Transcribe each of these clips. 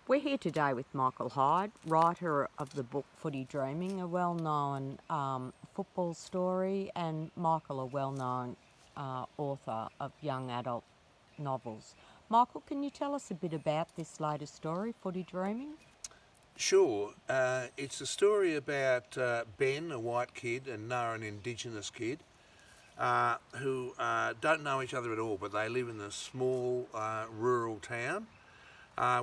We're here today with Michael Hyde, writer of the book Footy Dreaming, a well-known football story, and Michael, a well-known author of young adult novels. Michael, can you tell us a bit about this latest story, Footy Dreaming? Sure. It's a story about Ben, a white kid, and Noah, an Indigenous kid, who don't know each other at all, but they live in a small rural town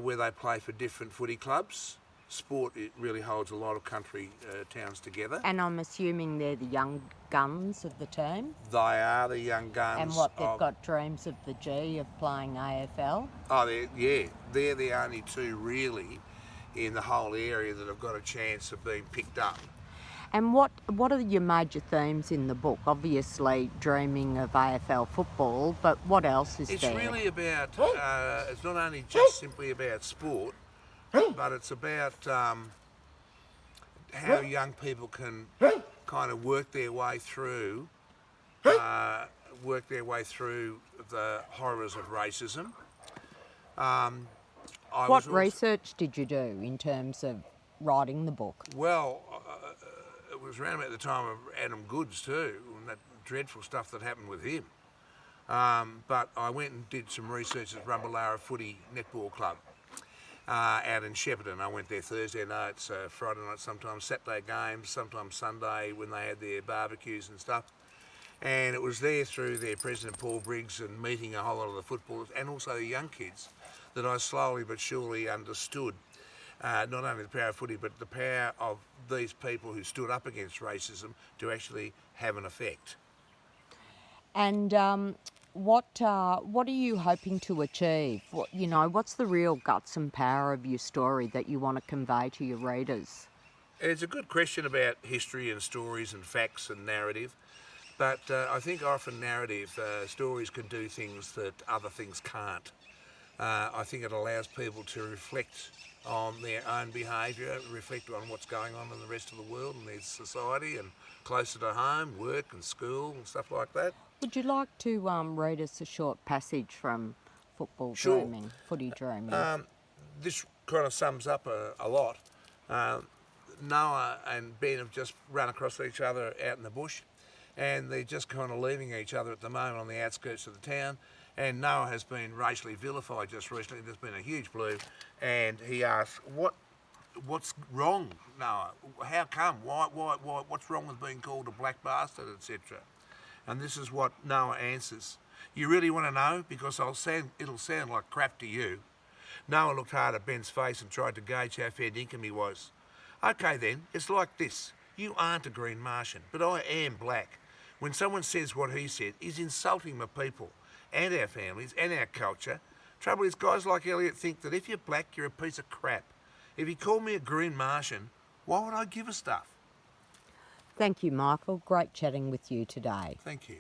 where they play for different footy clubs. Sport, it really holds a lot of country towns together. And I'm assuming they're the young guns of the team. They are the young guns. And what, they've got dreams of the G of playing AFL? Oh, they're the only two really in the whole area that have got a chance of being picked up. And what are your major themes in the book? Obviously, dreaming of AFL football, but what else is It's there? really about, it's not only just simply about sport, but it's about how young people can kind of work their way through the horrors of racism. What research did you do in terms of writing the book? Well, it was around about the time of Adam Goodes too, and that dreadful stuff that happened with him. But I went and did some research at Rumballara Footy Netball Club out in Shepparton. I went there Thursday nights, Friday nights, sometimes Saturday games, sometimes Sunday when they had their barbecues and stuff. And it was there through their president Paul Briggs and meeting a whole lot of the footballers and also the young kids that I slowly but surely understood not only the power of footy but the power of these people who stood up against racism to actually have an effect. And what are you hoping to achieve? What's the real guts and power of your story that you want to convey to your readers? It's a good question about history and stories and facts and narrative, but I think often narrative stories can do things that other things can't. I think it allows people to reflect on their own behaviour, reflect on what's going on in the rest of the world and their society and closer to home, work and school and stuff like that. Would you like to read us a short passage from Football Sure. Dreaming, Footy Dreaming? This kind of sums up a lot. Noah and Ben have just run across each other out in the bush, and they're just kind of leaving each other at the moment on the outskirts of the town. And Noah has been racially vilified just recently. There's been a huge blue, and he asks, "What's wrong, Noah? How come? Why? What's wrong with being called a black bastard, etc.?" And this is what Noah answers. "You really want to know? Because it'll sound like crap to you." Noah looked hard at Ben's face and tried to gauge how fair dinkum he was. "Okay then, it's like this. You aren't a green Martian, but I am black. When someone says what he said, he's insulting my people and our families and our culture. Trouble is, guys like Elliot think that if you're black, you're a piece of crap. If he called me a green Martian, why would I give a stuff?" Thank you, Michael. Great chatting with you today. Thank you.